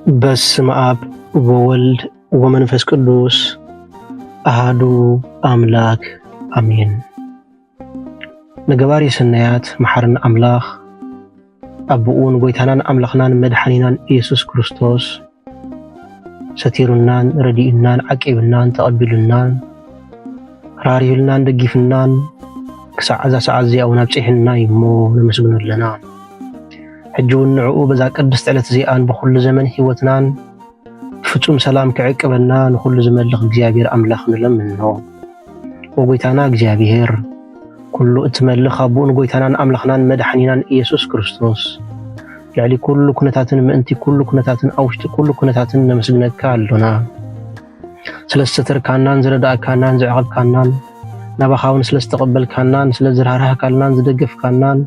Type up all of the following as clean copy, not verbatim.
በስመ አብ ወወልድ ወመንፈስ ቅዱስ አሐዱ አምላክ አሜን። ንገባሪ ሰናያት መሐረን አምላኽ አብኡን ጎይታናን አምላኽናን መድኃኒናን ኢየሱስ ክርስቶስ ሰቲሩናን ረዲኡናን ዓቂብናን ተቐቢሉናን ራሪዩልናን ደጊፍናን ክሳዕ እዛ ሰዓት እዚኣ እውን ኣብፅሒና እሞ ነመስግኖ ኣለና። ሕጂ እውን ንዕኡ በዛ ቅድስቲ ዕለት እዚኣን ብኩሉ ዘመን ሂወትናን ፍጹም ሰላም ክዕቅበና ንኩሉ ዝመልኽ እግዚአብሔር አምላኽ ንለምኖ። ወጎይታና እግዚአብሔር ኩሉ እትመልኽ አቡን ጎይታናን አምላኽናን መድኃኒናን ኢየሱስ ክርስቶስ ልዕሊ ኩሉ ኩነታትን ምእንቲ ኩሉ ኩነታትን አውሽጢ ኩሉ ኩነታትን ነመስግነካ ኣሎና። ስለዝሰተርካናን ዝረዳእካናን ዝዕቐብካናን ናባኻውን ስለዝተቐበልካናን ስለዝራህራህካልናን ዝደገፍካናን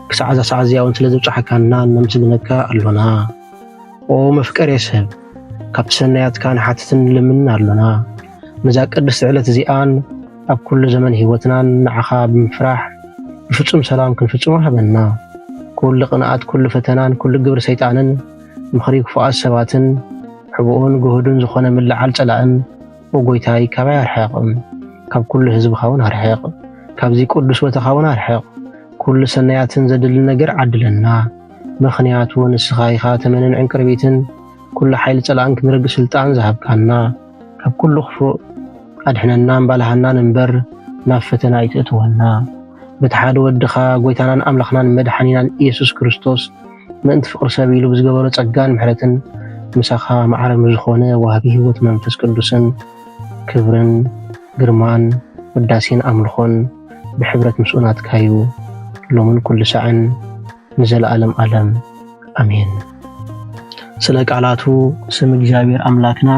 ክሳዕ እዛ ሰዓት እዚኣ እውን ስለዘብፅሐካናን ነመስግነካ ኣሎና። ኦ መፍቀሬ ሰብ ካብቲ ሰናያትካ ንሓትትን ንልምን ኣሎና። ነዛ ቅድስቲ ዕለት እዚኣን ኣብ ኩሉ ዘመን ሂወትናን ንዓኻ ብምፍራሕ ብፍጹም ሰላም ክንፍጽሞ ሃበና። ኩሉ ቅንኣት ኩሉ ፈተናን ኩሉ ግብሪ ሰይጣንን ምኽሪ ክፉኣት ሰባትን ሕቡኡን ጉህዱን ዝኾነ ምልዓል ጸላእን ወጎይታይ ካባይ ኣርሕቕ። ካብ ኩሉ ህዝብኻ እውን ኣርሕቕ። ካብዚ ቅዱስ ቦታኻ እውን ኣርሕቕ። ኩሉ ሰናያትን ዘድሊ ነገር ዓድለና። ምኽንያቱ ንስኻ ኢኻ ተመንን ዕንቅርቢትን ኩሉ ሓይሊ ጸላእን ክንርግ ስልጣን ዝሃብካና። ካብ ኩሉ ክፉእ ኣድሕነናን ባልሃናን እምበር ናብ ፈተና ይትእትወና። በቲ ሓደ ወድኻ ጎይታናን ኣምላኽናን መድኃኒናን ኢየሱስ ክርስቶስ ምእንቲ ፍቕሪ ሰብ ኢሉ ብዝገበሮ ጸጋን ምሕረትን ምሳኻ ማዕረግ ዝኾነ ዋሃቢ ህይወት መንፈስ ቅዱስን ክብርን ግርማን ውዳሴን ኣምልኾን ብሕብረት ምስኡናትካዩ ሎምን ኩሉ ሰዓን ንዘለዓለም ዓለም አሜን። ስለ ቃላቱ ስም እግዚአብሔር አምላክና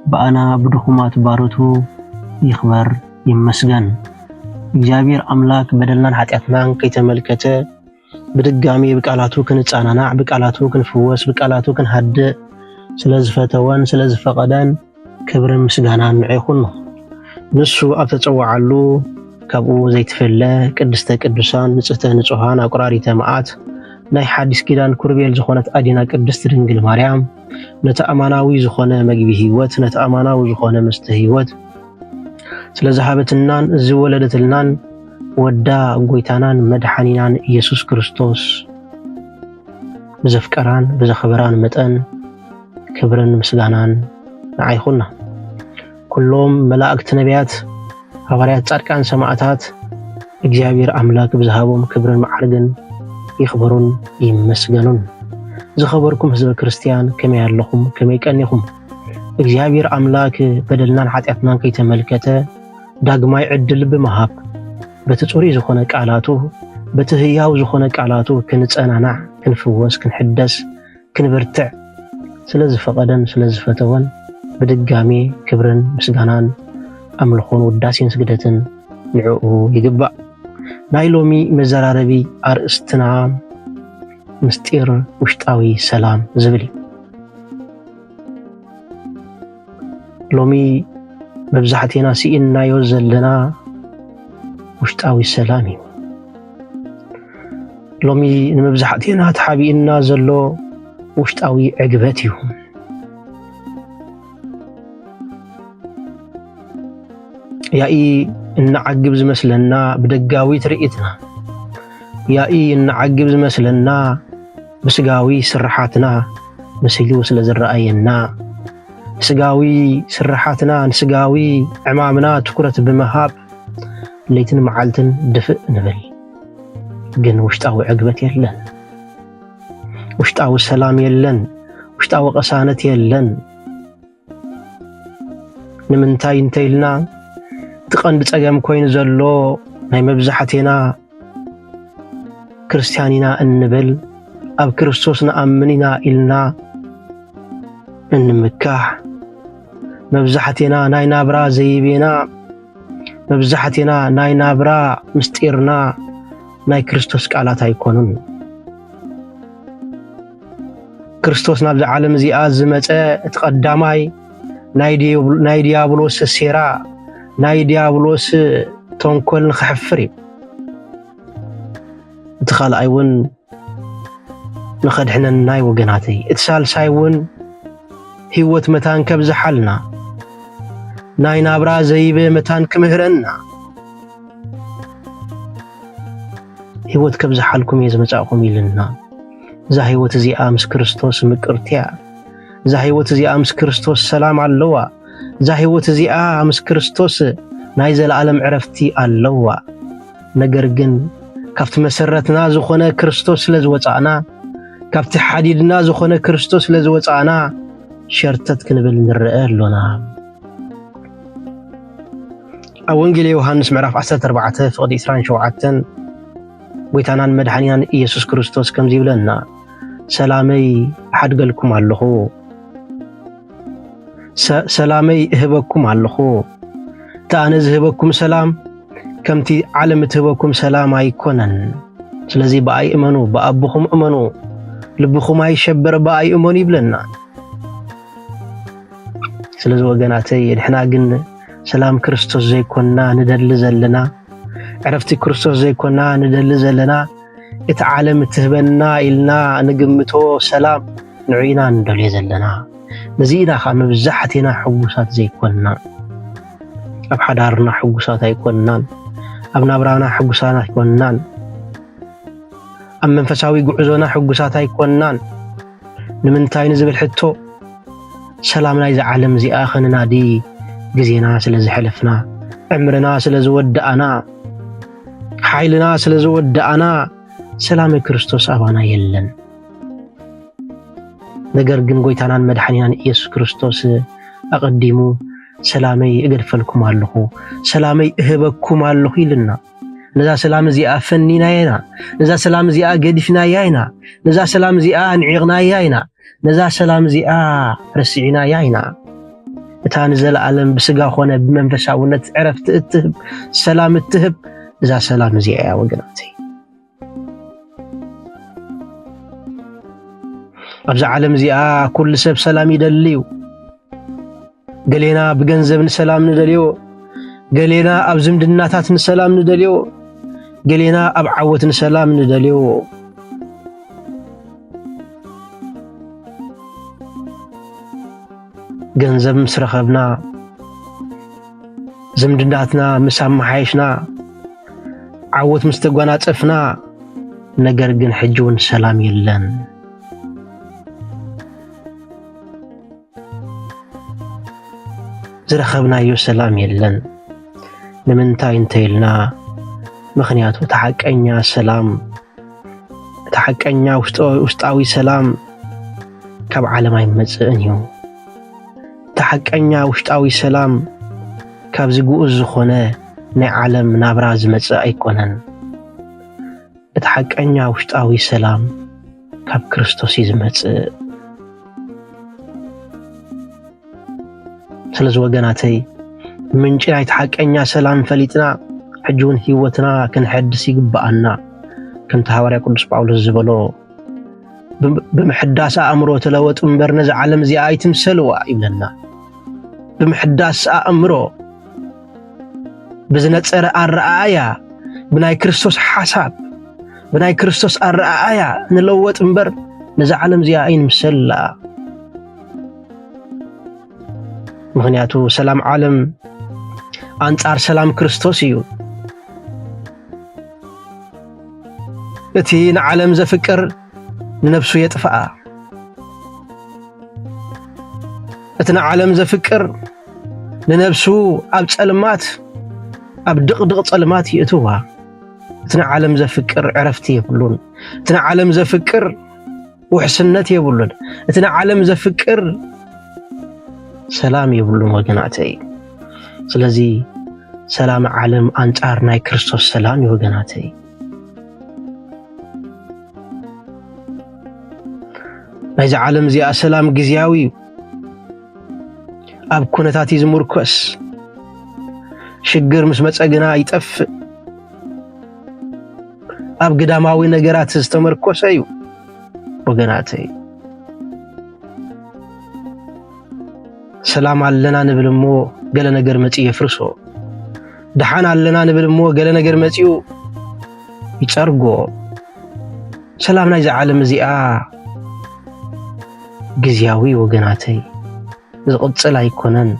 በአና ብድኹማት ባሮቱ ይኽበር ይመስገን። እግዚአብሔር አምላክ በደልናን ኃጢአትናን ከይተመልከተ በድጋሚ በቃላቱ ክንጻናናዕ በቃላቱ ክንፍወስ በቃላቱ ክንሃድእ ስለዝፈተወን ስለዝፈቀደን ክብርን ምስጋናን ንዕይኹን። ንሱ ኣብ ተጸዋዓሉ ካብኡ ዘይትፈለ ቅድስተ ቅዱሳን ንጽህተ ንጹሃን ኣቁራሪተ መዓት ናይ ሓዲስ ኪዳን ኩርቤል ዝኾነት ኣዲና ቅድስት ድንግል ማርያም ነቲ ኣማናዊ ዝኾነ መግቢ ህይወት ነቲ ኣማናዊ ዝኾነ መስተ ህይወት ስለዝሃበትናን ዝወለደትልናን ወዳ ጎይታናን መድኃኒናን ኢየሱስ ክርስቶስ ብዘፍቀራን ብዘኽበራን መጠን ክብርን ምስጋናን ንዓይኹና። ኩሎም መላእክት ነቢያት ሐዋርያት ጻድቃን ሰማዕታት እግዚአብሔር አምላክ ብዝሃቦም ክብርን ማዕርግን ይኽበሩን ይመስገኑን። ዝኸበርኩም ህዝበ ክርስቲያን ከመይ ኣለኹም ከመይ ቀኒኹም? እግዚአብሔር አምላክ በደልናን ኃጢአትናን ከይተመልከተ ዳግማይ ዕድል ብምሃብ በቲ ጽሩይ ዝኾነ ቃላቱ በቲ ህያው ዝኾነ ቃላቱ ክንጸናናዕ ክንፍወስ ክንሕደስ ክንበርትዕ ስለዝፈቀደን ስለዝፈተወን ብድጋሚ ክብርን ምስጋናን ኣምልኾን ውዳሴን ስግደትን ንዕኡ ይግባእ። ናይ ሎሚ መዘራረቢ ኣርእስትና ምስጢር ውሽጣዊ ሰላም ዝብል እዩ። ሎሚ መብዛሕትና ሲኢናዮ ዘለና ውሽጣዊ ሰላም እዩ። ሎሚ ንመብዛሕትና ተሓቢእና ዘሎ ውሽጣዊ ዕግበት እዩ። ያኢ እናዓግብ ዝመስለና ብደጋዊ ትርኢትና፣ ያኢ እናዓግብ ዝመስለና ብስጋዊ ስራሓትና መሲሉ ስለ ዝረአየና ስጋዊ ስራሓትና ንስጋዊ ዕማምና ትኩረት ብምሃብ ለይትን መዓልትን ድፍእ ንብል፣ ግን ውሽጣዊ ዕግበት የለን፣ ውሽጣዊ ሰላም የለን፣ ውሽጣዊ ቀሳነት የለን። ንምንታይ እንተይልና ትቐንዲ ጸገም ኮይኑ ዘሎ ናይ መብዛሕትና ክርስቲያኒና እንብል ኣብ ክርስቶስ ንኣምኒና ኢልና እንምካሕ መብዛሕትና ናይ ናብራ ዘይቤና መብዛሕትና ናይ ናብራ ምስጢርና ናይ ክርስቶስ ቃላት ኣይኮኑን። ክርስቶስ ናብዚ ዓለም እዚኣ ዝመፀ እቲ ቀዳማይ ናይ ዲያብሎስ ሴራ ናይ ዲያብሎስ ተንኮል ንኽሕፍር እዩ። እቲ ካልኣይ እውን نخدحنا وجناتي اتسال سايون هيوت متان كبز حالنا ناي نابرا زيبه متان كمهرنا هيوت كبز حالكم يزمصاكم يلنا ذا هيوت زي امس كريستوس مقرتيا ذا هيوت زي امس كريستوس سلام علوا ذا هيوت زي امس كريستوس ناي زلعالم عرفتي علوا ነገር ግን ካብቲ መሰረትና ዝኾነ ክርስቶስ ስለዝወጻና ካብቲ ሓዲድና ዝኾነ ክርስቶስ ስለዝወጻና ሸርተት ክንብል ንርአ ኣሎና ኣብ ወንጌል ዮሐንስ ምዕራፍ 14 ፍቕዲ 27 ጎይታናን መድኃኒናን ኢየሱስ ክርስቶስ ከም ዝብለና ሰላመይ ሓድገልኩም ኣለኹ ሰላመይ እህበኩም ኣለኹ ታነ ዝህበኩም ሰላም كمتي عالم تهبكم سلام أيكونن سلزي بأي إمانو بأبوكم إمانو لبكم أي شبر بأي إمانو يبلنا سلزي وقناتي إحنا قلنا سلام كريستوس زي كنا ندل زلنا عرفتي كريستوس زي كنا ندل زلنا اتعالم تهبنا إلنا نقمتو سلام نعينا ندل زلنا نزينا خام بزحتنا حبوسات زي كنا أبحدارنا حبوسات أيكونن أبنا برانا حقوسانا يكونان أم منفساوي قعزونا حقوساتا يكونان نمنتاي نزبل حتو سلامنا إذا عالم زي آخرنا دي جزينا سلزي حلفنا عمرنا سلزي ودأنا حيلنا سلزي ودأنا سلام كريستوس أبانا يلن نقر قن قويتانان مدحنينان إيسوس كريستوس أقدمو سلامي اغرفلكم الله سلامي اهبكم الله لنا نذا سلام زي افنينا ينا نذا سلام زي قدفنا ياينا نذا سلام زي نعيغنا ياينا نذا سلام زي رسعنا ياينا تانزل عالم بسقا خونا بمنفساونت عرفت التهب سلام التهب نذا سلام زي وقناتي ابز عالم زي كل سب سلام يدليو قلينا بجنزب نسلام ندليو قلينا أبزمد الناتات نسلام ندليو قلينا أبعوت نسلام ندليو جنزب مسرخبنا زمد الناتنا مسام حيشنا عوت مستقوانات أفنا نقرقن حجون سلام يلن زرخبنا يو سلام يلن نمنتاي انتيلنا مخنياتو تحققنا سلام تحققنا وسطاوي سلام كاب عالم يمصئنيو تحققنا وسطاوي سلام كاب زغو زخونه ناي عالم نابرا زمصئ ايكونن تحققنا وسطاوي سلام كاب كريستوس يزمصئ سلز وقناتي من جاي تحققنا سلام فليتنا حجون هيوتنا كنحدث يقبأنا كنت حواري قدس باولوس زبلو بمحداس أمرو تلوت انبرنز عالم زي آيتم سلوى يبلنا بمحداس أمرو بزنت سرع الرآية بناي كريستوس حساب بناي كريستوس الرآية نلوت انبر نز عالم زي آيتم سلوى مغنياتو سلام عالم أنصار سلام كريستوس يو اتين عالم زفكر لنفسه يطفأ اتنا عالم زفكر لنفسه أب صلمات أب دق صلمات يأتوها اتنا عالم زفكر عرفتي يقولون اتنا عالم زفكر وحسنات يقولون اتنا عالم زفكر سلام يبلون وقناتي سلازي سلام عالم أنصار ناي كريستوس سلام وقناتي نايز عالم زي سلام جزياوي أب كونتاتي زمركوس شجر مسمت أجنا يتأف أب قداماوي نجارات استمركوس أيو وقناتي سلام علنا نبلمو قال نجر متي يفرسو دحان علنا نبلمو قال نجر متيو يتسرقو سلامنا إذا عالم زيا ግዚያዊ ወገናተይ ዝቕጽል ኣይኮነን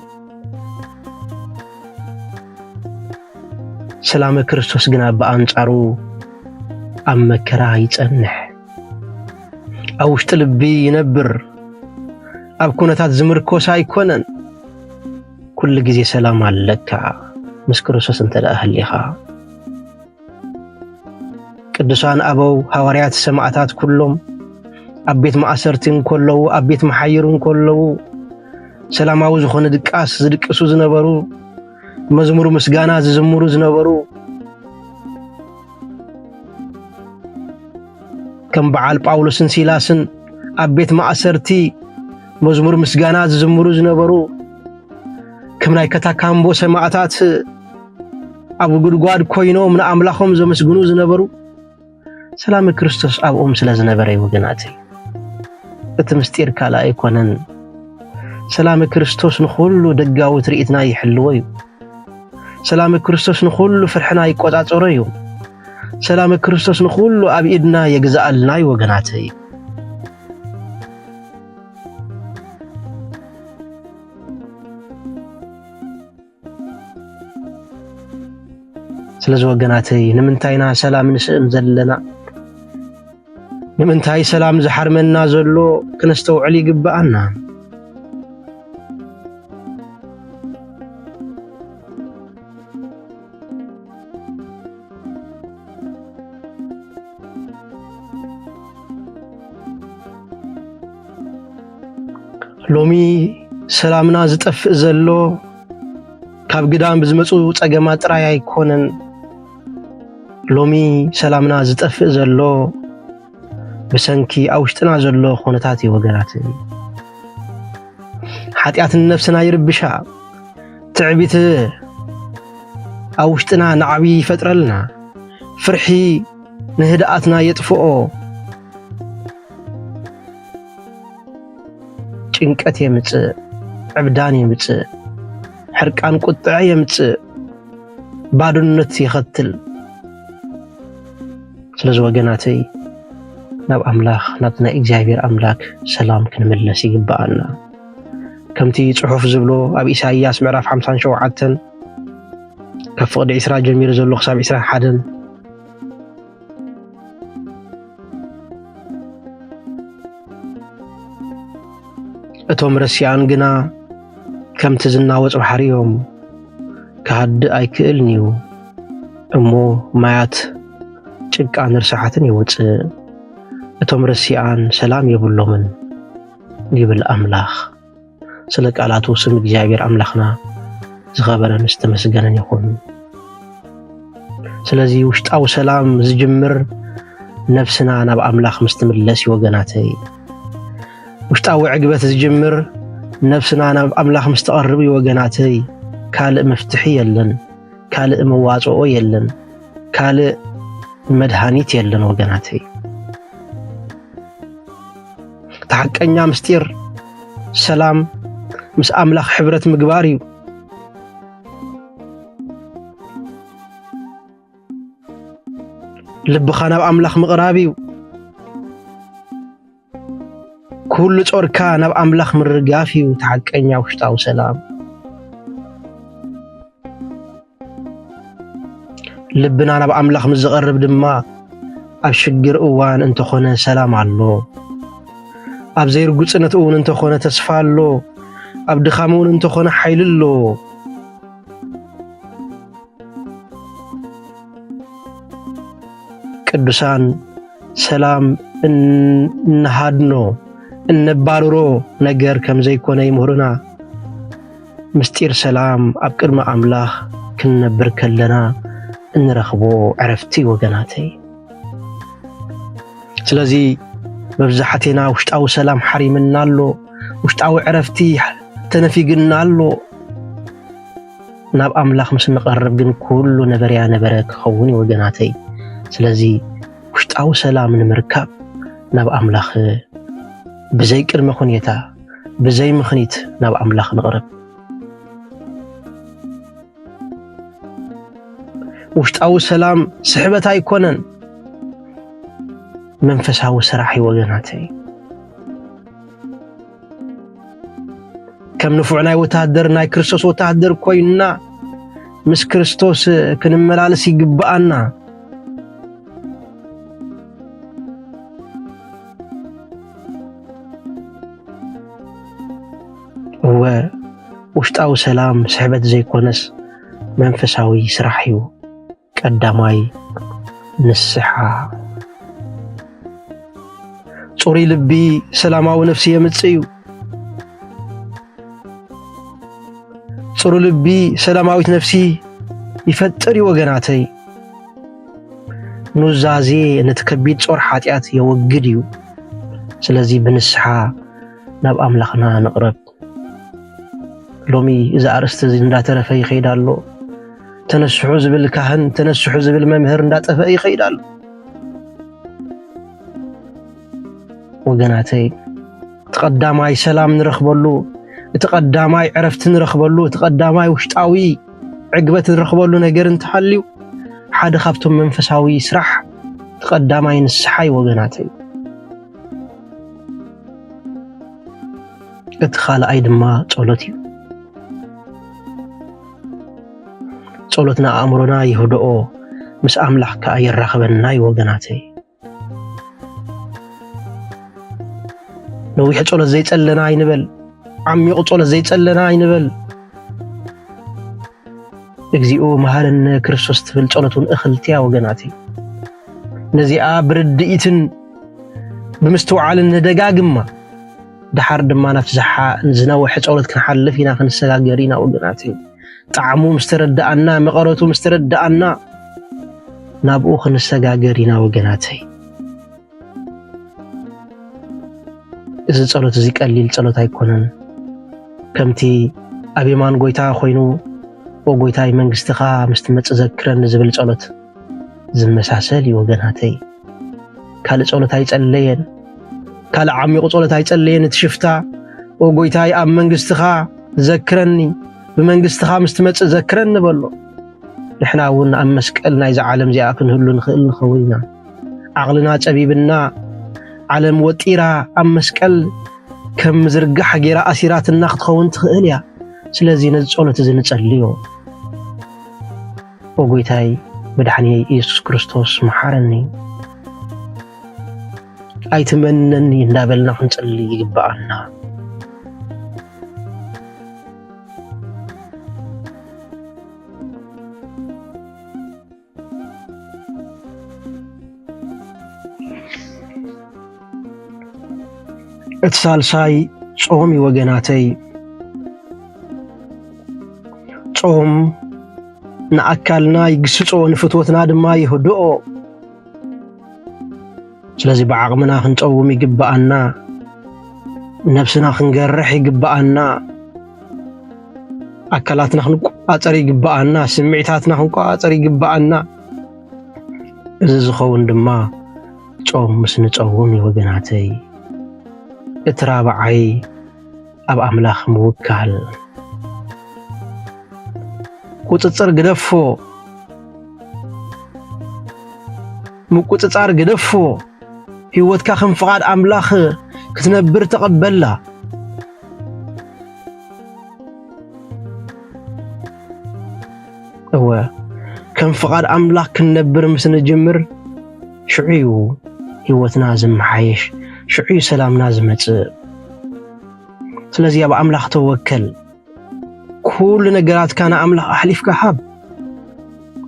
ሰላም ክርስቶስ ግን በአንጻሩ ኣብ መከራ ይጸንሕ ኣብ ውሽጢ ልቢ ይነብር ኣብ ኩነታት ዝምርኮስ ኣይኮነን ኩሉ ግዜ ሰላም ኣለካ ምስ ክርስቶስ እንተደኣ ህሊኻ ቅዱሳን ኣበው ሐዋርያት ሰማዕታት ኩሎም ኣብ ቤት ማእሰርትን ኮለው ኣብ ቤት መሓይርን ኮለው ሰላማዊ ዝኾነ ድቃስ ዝድቅሱ ዝነበሩ መዝሙር ምስጋና ዝዝምሩ ዝነበሩ ከም በዓል ጳውሎስን ሲላስን ኣብ ቤት ማእሰርቲ መዝሙር ምስጋና ዝዝምሩ ዝነበሩ ከም ናይ ከተካምቦ ሰማዕታት ኣብ ጉድጓድ ኮይኖም ንኣምላኾም ዘመስግኑ ዝነበሩ ሰላም ክርስቶስ ኣብኦም ስለ ዝነበረ ወገናተይ እቲ ምስጢር ካልእ ኣይኮነን ሰላም ክርስቶስ ንኹሉ ደጋዊ ትርኢትና ይሕልዎ እዩ ሰላም ክርስቶስ ንኹሉ ፍርሕና ይቆጻጸሮ እዩ ሰላም ክርስቶስ ንኹሉ ኣብ ኢድና የግዛአልና ወገናተይ ስለዚ ወገናተይ ንምንታይና ሰላም ንስእን ዘለና ንምንታይ ሰላም ዝሓርመና ዘሎ ክነስተውዕል ይግባአና ሎሚ ሰላምና ዝጠፍእ ዘሎ ካብ ግዳም ብዝመጹ ጸገማት ጥራይ ኣይኮነን ሎሚ ሰላምና ዝጠፍእ ዘሎ ብሰንኪ ኣብ ውሽጥና ዘሎ ኩነታት እዩ ወገናተይ ኃጢአትን ነፍስና ይርብሻ ትዕቢት ኣብ ውሽጥና ንዓቢ ይፈጥረልና ፍርሒ ንህድኣትና የጥፍኦ ጭንቀት የምጽእ ዕብዳን የምጽእ ሕርቃን ቁጥዕ የምጽእ ባዶነት ይኸትል ስለዚ ወገናተይ ናብ ኣምላኽ ናብ ናይ እግዚአብሔር ኣምላክ ሰላም ክንምለስ ይግባአና ከምቲ ጽሑፍ ዝብሎ ኣብ ኢሳይያስ ምዕራፍ 57 ካብ ፍቕዲ 20 ጀሚሩ ዘሎ ክሳብ 21 እቶም ረስያን ግና ከምቲ ዝናወጽ ባሕርዮም ክሃድእ ኣይክእልን እዩ እሞ ማያት ጭቃን ርሳሓትን ይወጽእ እቶም ረስያን ሰላም የብሎምን ይብል ኣምላኽ ስለ ቃላቱ ስም እግዚአብሔር ኣምላኽና ዝኸበረን ዝተመስገነን ይኹን ስለዚ ውሽጣዊ ሰላም ዝጅምር ነፍስና ናብ ኣምላኽ ምስትምለስ ወገናተይ ውሽጣዊ ዕግበት ዝጅምር ነፍስና ናብ ኣምላኽ ምስተቐርብ ወገናተይ ካልእ መፍትሒ የለን ካልእ መዋጽኦ የለን ካልእ መድሃኒት የለን ወገናተይ ተሐቀኛ ምስጢር ሰላም ምስ ኣምላኽ ሕብረት ምግባር እዩ ልብኻ ናብ ኣምላኽ ምቕራብ እዩ ኩሉ ጾርካ ናብ ኣምላኽ ምርጋፍ እዩ ተሐቀኛ ውሽጣዊ ሰላም ልብና ናብ ኣምላኽ ምስ ዝቐርብ ድማ ኣብ ሽግር እዋን እንተኾነ ሰላም ኣሎ ኣብ ዘይርጉጽነት እውን እንተኾነ ተስፋ ኣሎ ኣብ ድኻም እውን እንተኾነ ሓይሊ ኣሎ ቅዱሳን ሰላም እንሃድኖ እንባርሮ ነገር ከም ዘይኮነ ይምህሩና ምስጢር ሰላም ኣብ ቅድመ ኣምላኽ ክንነብር ከለና እንረኽቦ ዕረፍቲ ወገናተይ ስለዚ መብዛሕቴና ውሽጣዊ ሰላም ሓሪምና ኣሎ ውሽጣዊ ዕረፍቲ ተነፊግና ኣሎ ናብ ኣምላኽ ምስ ንቐርብ ግን ኩሉ ነበርያ ነበረ ክኸውን ወገናተይ ስለዚ ውሽጣዊ ሰላም ንምርካብ ናብ ኣምላኽ ብዘይ ቅድመ ሁኔታ ብዘይ ምኽኒት ናብ ኣምላኽ ንቕረብ ውሽጣዊ ሰላም ስሕበት ኣይኮነን መንፈሳዊ ስራሕ ወገናተይ كم نفعنا وتهدرنا كريستوس وتهدر كوينا مس كريستوس كنملالس يقبأنا هو وشتاو سلام سحبت زي كونس منفساوي سرحيو قداماي نسحا صوري لبي سلاماو نفسي يمصيو صوري لبي سلاماويت نفسي يفطري وغناتي نوزازي نتكبيت صور حاتيات يوغديو سلازي بنسحا ناب املاخنا نقرب لومي اذا ارست زي እንዳተረፈ ይخيዳሉ ተነስሑ ዝብል ካህን ተነስሑ ዝብል መምህር እንዳጠፈ ይخيዳሉ ወገናተይ ተቀዳማይ ሰላም ንረኽበሉ ተቀዳማይ ዕረፍት ንረኽበሉ ተቀዳማይ ውሽጣዊ ዕግበት ንረኽበሉ ነገር እንተሐልዩ ሓደ ካብቶም መንፈሳዊ ስራሕ ተቀዳማይ ንስሓይ ወገናተይ እትኻልኣይ ድማ ጸሎት እዩ ጸሎትና አእምሮና ይሁድኦ ምስ አምላኽ ካ ይራኸበና ይወገናተይ ነዊሕ ጸሎት ዘይጸለና አይንበል ዓሚቕ ጸሎት ዘይጸለና አይንበል እግዚኦ መሃረነ ክርስቶስ ትብል ጸሎቱን እኽልትያ ወገናተይ ነዚኣ ብርድኢትን ብምስተውዓልን ደጋግማ ድሓር ድማ ናፍዝሓ ዝነውሕ ጸሎት ክንሓልፍ ኢና ክንሰጋገር ኢና ወገናተይ طعمو مستردأنا مقرتو مستردأنا نابو خنسغاغرينا وغناتي إذا ጸሎት እዚ ቀሊል ጸሎት አይኮነን ከምቲ አቤማን ጎይታ ኮይኑ ወጎይታይ መንግስትኻ ምስትመጽ ዘክረን ዝብል ጸሎት ዝመሳሰል ይወገናተይ ካለ ጸሎት አይጸለየን ካለ ዓሚቕ ጸሎት አይጸለየን ትሽፍታ ወጎይታይ ኣብ መንግስትኻ ዘክረኒ بمنجستها مستمتع ذكرن بلو نحنا ون أم مسكلنا إذا عالم زي أكن هلو نخيل خوينا عقلنا تبيبنا عالم وطيرة أم مسكل كم زرقح جرا أسيرات النقد خون تخيليا سلازي نزولة تزنت الليو وقويتاي بدحني يسوع كريستوس محارني أي تمنني ندابلنا نصلي يقبعنا እትሳልሳይ ጾም ይወገናተይ ጾም ንአካልና ይግስጾ ንፍትወትና ድማ ይህድኦ ስለዚህ በዓቅምና ክንጾም ይግባአና ነፍስና ክንገርሕ ይግባአና አካላትና ክንቆጻጸር ይግባአና ስምዒታትና ክንቆጻጸር ይግባአና እዚ ዝኸውን ድማ ጾም ምስ ንጾም ይወገናተይ اترابعي اب املاخ موكال ቁጥጥር ግደፎ ሙቁጥጣር ግደፎ ህይወትካ ከም ፍቃድ አምላኽ ክትነብር ተቀበላ هو ከም ፍቃድ አምላኽ ክንነብር ምስ ንጅምር ሽዑዩ ህይወትና ዝመሓየሽ شعي سلامنا زمت سلازي ابا املاح توكل كل نجرات كان املاح احلف كحب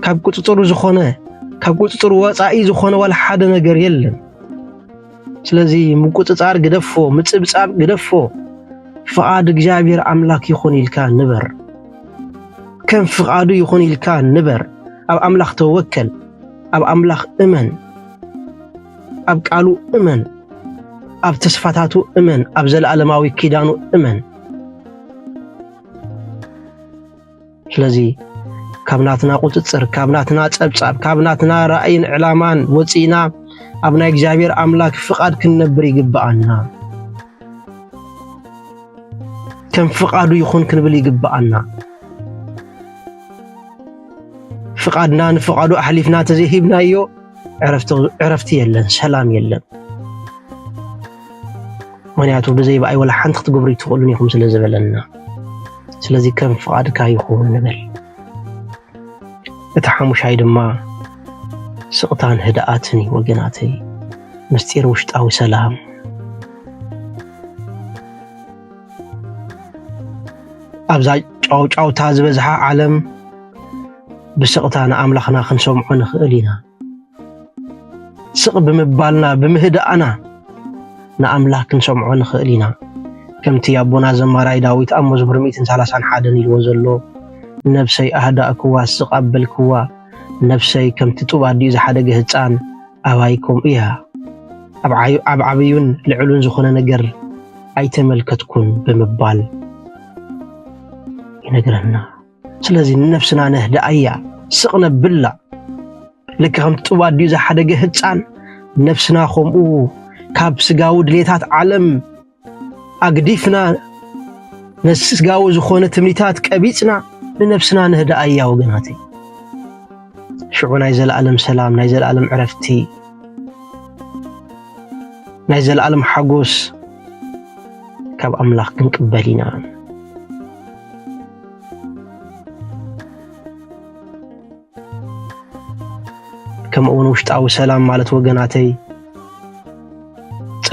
كاب قططرو زخونه كاب قططرو وصاي زخونه ولا حدا نجر يلن سلازي مقططار غدفو مصبصاب غدفو فقاد እግዚአብሔር املاك يخون يلكا نبر كم فقادو يخون يلكا نبر اب املاح توكل اب املاح امن اب قالو امن اب تسفاتاتو امن اب زلالماوي كيدانو امن ስለዚህ ካብናትና ቁጥጥር ካብናትና ጸብጻብ ካብናትና ራእይን ዕላማን ወጪና አብና እግዚአብሔር አምላክ ፍቃድ ክንነብር ይግባአና ከም ፍቃዱ ይኹን ክንብል ይግባአና ፍቃድና ንፍቃዱ አሕሊፍና ተዘሂብናዮ ዕረፍቲ የለን ሰላም የለን ምክንያቱ ብዘይ በአይ ወላ ሓንቲ ክትገብሩ ይትኽእሉን ኢኹም ስለዝበለና ስለዚህ ከም ፍቃድካ ይኹን ንብል እተሓሙሻይ ድማ ስቕታን ህድኣትን ወገናተይ ምስጢር ውሽጣዊ ሰላም ኣብዛ ጫውጫውታ ዝበዝሓ ዓለም ብስቕታ ንኣምላኽና ክንሰምዖ ንኽእል ኢና ስቕ ብምባልና ብምህድኣና ንኣምላኽ ክንሰምዖ ንኽእል ኢና ከምቲ ኣቦና ዘማራይ ዳዊት ኣብ መዝሙር 131 ኢልዎ ዘሎ ነፍሰይ ኣህዳእክዋ ስቕ ኣበልክዋ ነፍሰይ ከምቲ ጡብ ኣዲኡ ዝሓደገ ህፃን ኣባይኩም እያ ኣብ ዓብዩን ልዕሉን ዝኾነ ነገር ኣይተመልከትኩን ብምባል ይነግረና ስለዚ ነፍስና ነህድኣያ ስቕ ነብላ ልክ ከምቲ ጡብ ኣዲኡ ዝሓደገ ህፃን ነፍስና ከምኡ ካብ ስጋዊ ድሌታት ዓለም ኣግዲፍና ነስጋዊ ዝኾነ ትምኒታት ቀቢፅና ንነፍስና ነህድኣያ ወገናተይ ሽዑ ናይ ዘለዓለም ሰላም ናይ ዘለዓለም ዕረፍቲ ናይ ዘለዓለም ሓጎስ ካብ ኣምላኽ ክንቅበል ኢና ከምኡውን ውሽጣዊ ሰላም ማለት ወገናተይ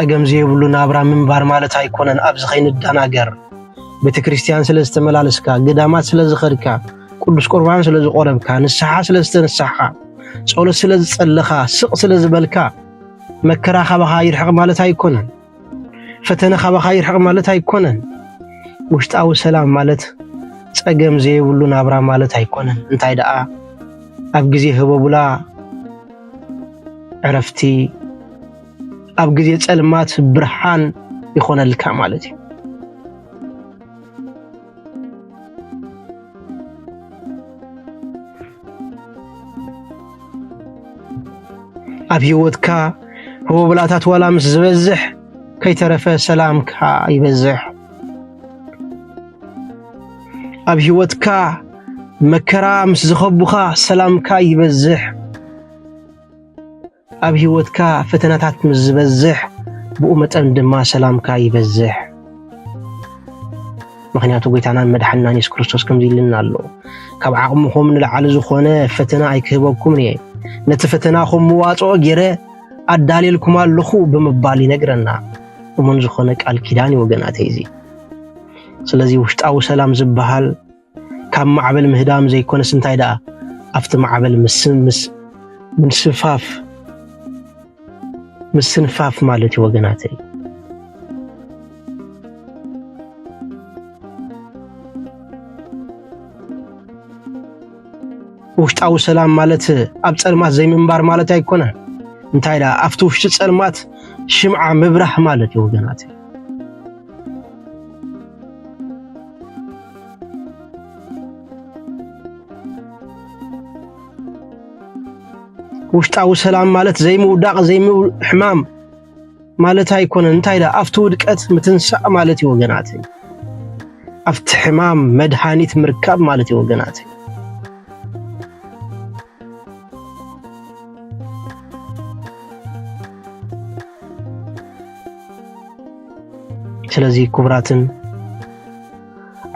ፀገም ዘይብሉ ናብራ ምንባር ማለት ኣይኮነን ኣብዚ ኸይንደናገር ቤተክርስትያን ስለ ዝተመላለስካ ገዳማት ስለ ዝኸድካ ቅዱስ ቁርባን ስለ ዝቆረብካ ንስሓ ስለ ዝተነሳኻ ጸሎት ስለ ዝጸለኻ ስቕ ስለ ዝበልካ መከራ ካባኻ ይርሕቕ ማለት ኣይኮነን ፈተና ካባኻ ይርሕቕ ማለት ኣይኮነን ውሽጣዊ ሰላም ማለት ፀገም ዘይብሉ ናብራ ማለት ኣይኮነን እንታይ ደኣ ኣብ ግዜ ህበቡላ ዕረፍቲ ኣብ ግዜ ጸልማት ብርሃን ይኾነልካ ማለት እዩ ኣብ ህይወትካ ህበቡላታት ዋላ ምስ ዝበዝሕ ከይተረፈ ሰላምካ ይበዝሕ ኣብ ህይወትካ መከራ ምስ ዝኸቡኻ ሰላምካ ይበዝሕ ኣብ ህይወትካ ፈተናታት ምስ ዝበዝሕ ብኡ መጠን ድማ ሰላምካ ይበዝሕ ምክንያቱ ጎይታናን መድሓኒናን ኢየሱስ ክርስቶስ ከምዚ ኢልና ኣሎ ካብ ዓቕምኹም ንላዕሊ ዝኾነ ፈተና ኣይክህበኩም እየ ነቲ ፈተናኹም ምዋፅኦ ገይረ ኣዳልየልኩም ኣለኹ ብምባል ይነግረና እሙን ዝኾነ ቃል ኪዳን ወገናተይ እዚ ስለዚ ውሽጣዊ ሰላም ዝበሃል ካብ ማዕበል ምህዳም ዘይኮነስ እንታይ ደኣ ኣብቲ ማዕበል ምስንፋፍ ማለት እዩ ወገናተይ ውሽጣዊ ሰላም ማለት ኣብ ጸልማት ዘይምንባር ማለት ኣይኮነን እንታይ ደኣ ኣብቲ ውሽጢ ጸልማት ሽምዓ ምብራህ ማለት እዩ ወገናተይ ውሽጣዊ ሰላም ማለት ዘይምውዳቕ ዘይምሕማም ማለት ኣይኮነን እንታይ ደኣ ኣብቲ ውድቀት ምትንሳእ ማለት እዩ ወገናተይ ኣብቲ ሕማም መድሃኒት ምርካብ ማለት እዩ ወገናተይ ስለዚህ ክቡራትን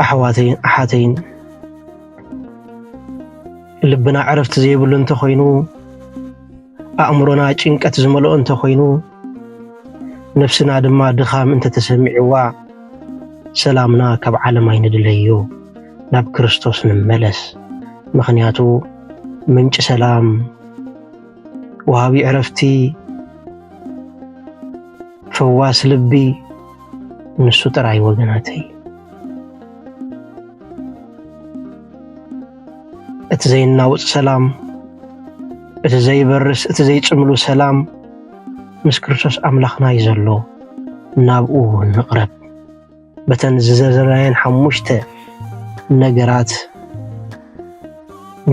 ኣሓተይን ልብና ዕረፍቲ ዘይብሉ እንተኾይኑ ኣእምሮና ጭንቀት ዝመልኦ እንተኾይኑ ነፍስና ድማ ድኻም እንተተሰሚዕዋ ሰላምና ካብ ዓለም ኣይንድለዮ ናብ ክርስቶስ ንመለስ ምክንያቱ ምንጭ ሰላም ወሃቢ ዕረፍቲ ፈዋስ ልቢ ንሱ ጥራይ ወገናተይ እቲ ዘይናውፅ ሰላም እቲ ዘይበርስ እቲ ዘይጽምሉ ሰላም ምስ ክርስቶስ ኣምላኽና እዩ ዘሎ ናብኡ ንቕረብ በተን ዝዘርዘርናየን 5 ነገራት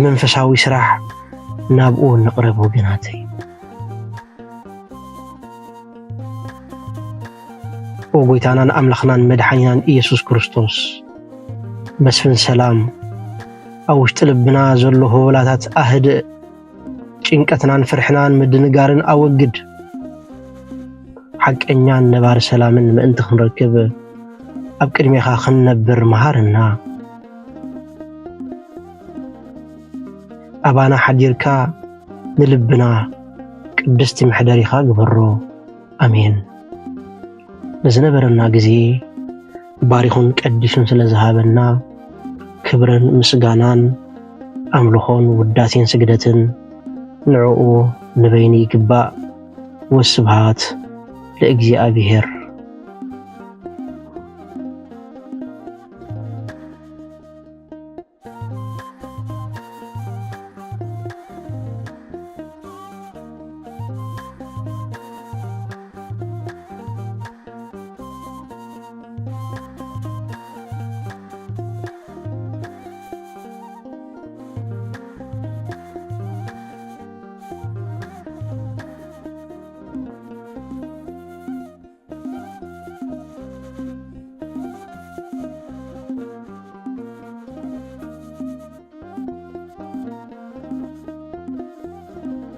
መንፈሳዊ ስራሕ ናብኡ ንቕረብ ወገናተይ ወጎይታናን ኣምላኽናን መድሓኒናን ኢየሱስ ክርስቶስ መስፍን ሰላም ኣብ ውሽጢ ልብና ዘሎ ህበላታት ኣህድእ ጭንቀትናን ፍርሕናን ምድንጋርን ኣወግድ ሓቀኛን ነባር ሰላምን ምእንቲ ክንረክብ ኣብ ቅድሜኻ ክንነብር መሃርና أبانا حديركا نلبنا قدست محدريخا قبرو أمين نزنبرنا قزي باريخون قدسون سلزهابنا كبرن مسقانان أملخون وداسين سجدتن نعو نبيني كباء والسبحات لإجزي أبيهر